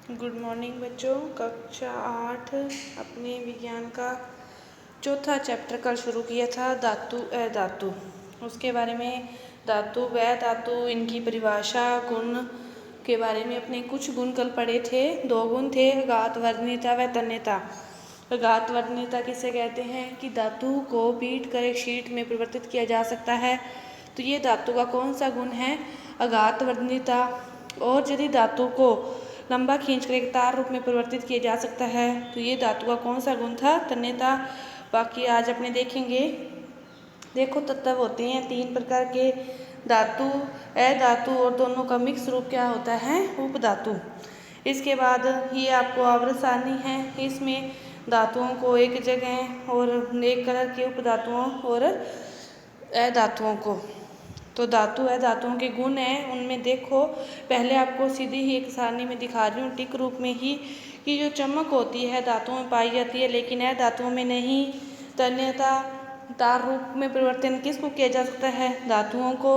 Good morning बच्चों। कक्षा 8 अपने विज्ञान का चौथा चैप्टर कल शुरू किया था, धातु अधातु। उसके बारे में धातु व धातु, इनकी परिभाषा, गुण के बारे में अपने कुछ गुण कल पढ़े थे। 2 गुण थे, अघात वर्णनीयता व तन्यता। अघात वर्णनीयता किसे कहते हैं कि धातु को पीट कर एक शीट में परिवर्तित किया जा सकता है। तो ये धातु का कौन सा गुण है? अघात वर्णनीयता। और यदि धातु को लंबा खींचकर एक तार रूप में परिवर्तित किया जा सकता है तो ये धातु का कौन सा गुण था? तन्यता। बाकी आज अपने देखेंगे। देखो, तत्व होते हैं 3 प्रकार के, धातु, अधातु और दोनों का मिक्स रूप क्या होता है? उपधातु। इसके बाद ये आपको आवर्त सारणी है, इसमें धातुओं को एक जगह और एक कलर के उपधातुओं और अधातुओं को। तो धातु अधातुओं के गुण हैं, उनमें देखो पहले आपको सीधी ही एक सारणी में दिखा रही हूँ टिक रूप में ही कि जो चमक होती है धातुओं में पाई जाती है लेकिन अधातुओं में नहीं। तन्यता, तार रूप में परिवर्तन किसको किया जा सकता है? धातुओं को।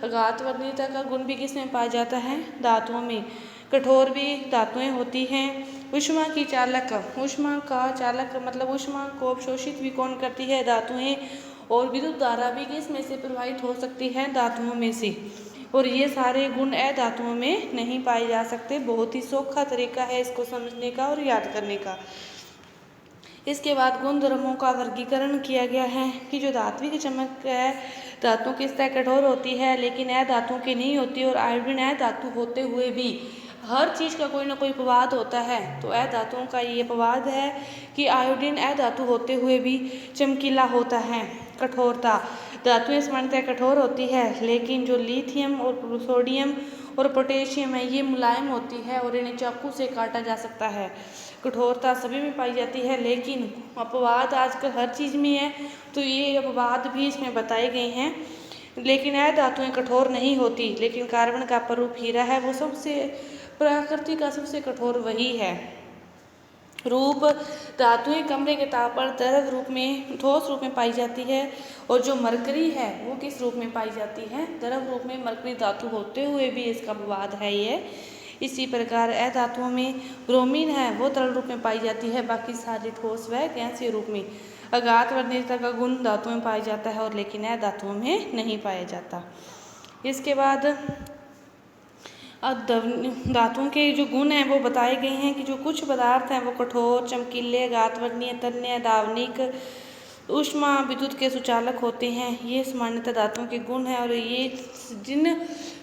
अघात वर्णनीयता का गुण भी किसमें पाया जाता है? धातुओं में। कठोर भी धातुएं होती हैं। ऊष्मा की चालक, ऊष्मा का चालक मतलब ऊष्मा को अवशोषित भी कौन करती है? धातुएं। और विद्युत धारा भी किस में से प्रवाहित हो सकती है? धातुओं में से। और ये सारे गुण अधातुओं में नहीं पाए जा सकते। बहुत ही सौखा तरीका है इसको समझने का और याद करने का। इसके बाद गुण धर्मों का वर्गीकरण किया गया है कि जो धात्विक चमक है, धातु की सतह कठोर होती है लेकिन अधातुओं की नहीं होती, और आयोडीन अधातु होते हुए भी हर चीज़ का कोई ना कोई अपवाद होता है। तो अधातुओं का ये अपवाद है कि आयोडीन अधातु होते हुए भी चमकीला होता है। कठोरता, धातुएं सामान्यतः कठोर होती है लेकिन जो लिथियम और सोडियम और पोटेशियम है ये मुलायम होती है और इन्हें चाकू से काटा जा सकता है। कठोरता सभी में पाई जाती है लेकिन अपवाद आजकल हर चीज़ में है, तो ये अपवाद भी इसमें बताए गए हैं। लेकिन अधातुएं कठोर नहीं होती, लेकिन कार्बन का प्ररूप हीरा है वो सबसे प्रकृति का सबसे कठोर वही है। रूप, धातुएं कमरे के ताप पर द्रव रूप में, ठोस रूप में पाई जाती है। और जो मरकरी है वो किस रूप में पाई जाती है? द्रव रूप में। मरकरी धातु होते हुए भी इसका अपवाद है ये। इसी प्रकार अधातुओं में ब्रोमीन है वो तरल रूप में पाई जाती है, बाकी सारी ठोस व गैसीय रूप में। अघात वर्णनीयता का गुण धातुओं में पाया जाता है और लेकिन अधातुओं में नहीं पाया जाता। इसके बाद धातुओं के जो गुण हैं वो बताए गए हैं कि जो कुछ पदार्थ हैं वो कठोर, चमकीले, अघात वर्णनीय, तन्य, धावनिक, ऊष्मा, विद्युत के सुचालक होते हैं। ये सामान्यतः धातुओं के गुण हैं और ये जिन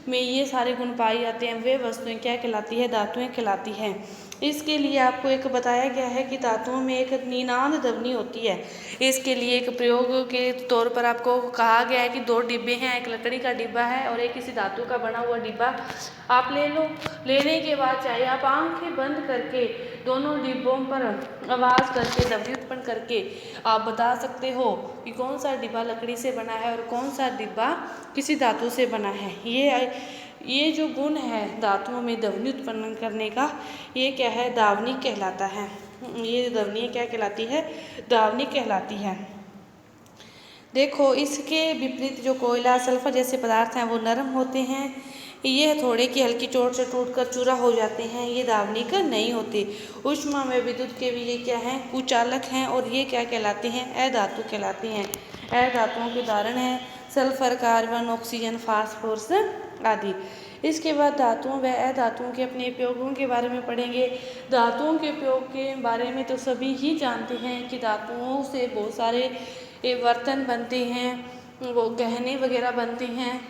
में ये सारे गुण पाए जाते हैं वे वस्तुएं क्या कहलाती है? धातुएं कहलाती हैं। इसके लिए आपको एक बताया गया है कि धातुओं में एक निनाद ध्वनि होती है। इसके लिए एक प्रयोग के तौर पर आपको कहा गया है कि 2 डिब्बे हैं, एक लकड़ी का डिब्बा है और एक किसी धातु का बना हुआ डिब्बा आप ले लो। लेने के बाद चाहे आप आंखें बंद करके दोनों डिब्बों पर आवाज़ करके, ध्वनि उत्पन्न करके आप बता सकते हो कि कौन सा डिब्बा लकड़ी से बना है और कौन सा डिब्बा किसी धातु से बना है। ये जो गुण है धातुओं में ध्वनि उत्पन्न करने का, ये क्या है? धावनिक कहलाता है। ये ध्वनि क्या कहलाती है? धावनिक कहलाती है। देखो, इसके विपरीत जो कोयला, सल्फर जैसे पदार्थ हैं वो नरम होते हैं। ये थोड़े की हल्की चोट से टूटकर चूरा हो जाते हैं, ये धावनिक नहीं होते। ऊष्मा में विद्युत के भी ये क्या हैं? कुचालक हैं और ये क्या कहलाते हैं? अधातु कहलाते हैं। अधातुओं के उदाहरण हैं सल्फर, कार्बन, ऑक्सीजन, फास्फोरस आदि। इसके बाद धातुओं व अधातुओं के अपने उपयोगों के बारे में पढ़ेंगे। धातुओं के उपयोग के बारे में तो सभी ही जानते हैं कि धातुओं से बहुत सारे बर्तन बनते हैं, वो गहने वगैरह बनते हैं।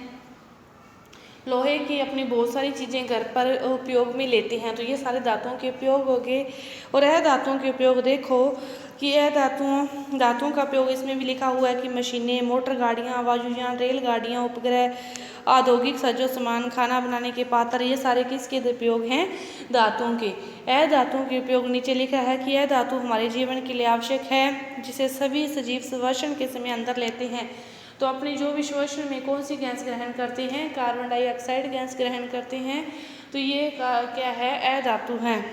लोहे की अपनी बहुत सारी चीज़ें घर पर उपयोग में लेते हैं, तो ये सारे धातुओं के उपयोग हो गए। और अधातुओं के उपयोग देखो कि धातुओं का उपयोग इसमें भी लिखा हुआ है कि मशीनें, मोटर गाड़ियाँ, वायुयान, रेलगाड़ियाँ, उपग्रह, औद्योगिक साजो सामान, खाना बनाने के पात्र, ये सारे किसके उपयोग हैं? धातुओं के। अधातुओं के उपयोग नीचे लिखा है कि अधातु हमारे जीवन के लिए आवश्यक है, जिसे सभी सजीव श्वसन के समय अंदर लेते हैं। तो अपने जो भी श्वसन में कौन सी गैस ग्रहण करते हैं? कार्बन डाइऑक्साइड गैस ग्रहण करते हैं। तो ये क्या है? अधातु हैं।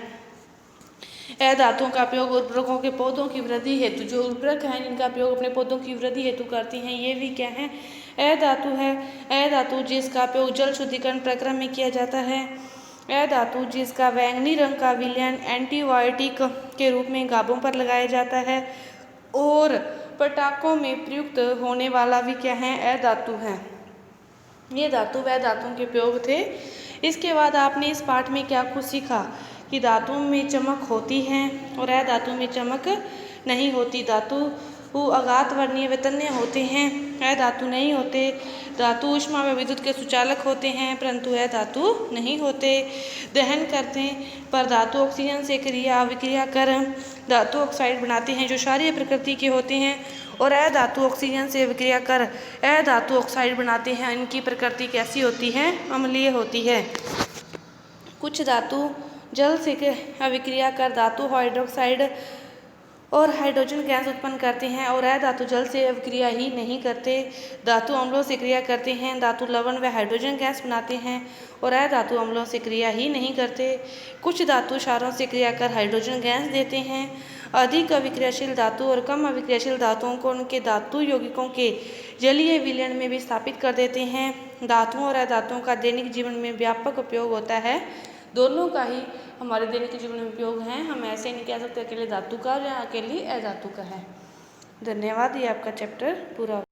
अधातुओं का उपयोग उर्वरकों के पौधों की वृद्धि हेतु, जो उर्वरक हैं इनका उपयोग अपने पौधों की वृद्धि हेतु करती हैं, ये भी क्या है? अधातु है। अधातु जिसका उपयोग जल शुद्धिकरण प्रक्रम में किया जाता है। अ धातु जिसका बैंगनी रंग का विलयन एंटीबायोटिक के रूप में घावों पर लगाया जाता है और पटाखों में प्रयुक्त होने वाला भी क्या है, अ धातु है। ये धातु व धातुओं के प्रयोग थे। इसके बाद आपने इस पाठ में क्या कुछ सीखा कि धातुओं में चमक होती है और अ धातु में चमक नहीं होती। धातु अघात वर्णीय व तन्य होते हैं, अ धातु नहीं होते। धातु ऊष्मा व विद्युत के सुचालक होते हैं परंतु अ धातु नहीं होते। दहन करते पर धातु ऑक्सीजन से क्रिया विक्रिया कर धातु ऑक्साइड बनाते हैं जो क्षारीय प्रकृति के होते हैं और अ धातु ऑक्सीजन से विक्रिया कर अ धातु ऑक्साइड बनाते हैं। इनकी प्रकृति कैसी होती है, अम्लीय होती है। कुछ धातु जल से अभिक्रिया कर धातु हाइड्रोक्साइड और हाइड्रोजन गैस उत्पन्न करते हैं और अ धातु जल से अभिक्रिया ही नहीं करते। धातु अम्लों से क्रिया करते हैं, धातु लवण व हाइड्रोजन गैस बनाते हैं और अ धातु अम्लों से क्रिया ही नहीं करते। कुछ धातु क्षारों से क्रिया कर हाइड्रोजन गैस देते हैं। अधिक अभिक्रियाशील धातु और कम अभिक्रियाशील धातुओं को उनके धातु यौगिकों के जलीय विलयन में भी स्थापित कर देते हैं। धातुओं और अधातुओं का दैनिक जीवन में व्यापक उपयोग होता है। दोनों का ही हमारे दैनिक जीवन में उपयोग है। हम ऐसे नहीं कह सकते अकेले धातु का या अकेले अधातु का है। धन्यवाद। ये आपका चैप्टर पूरा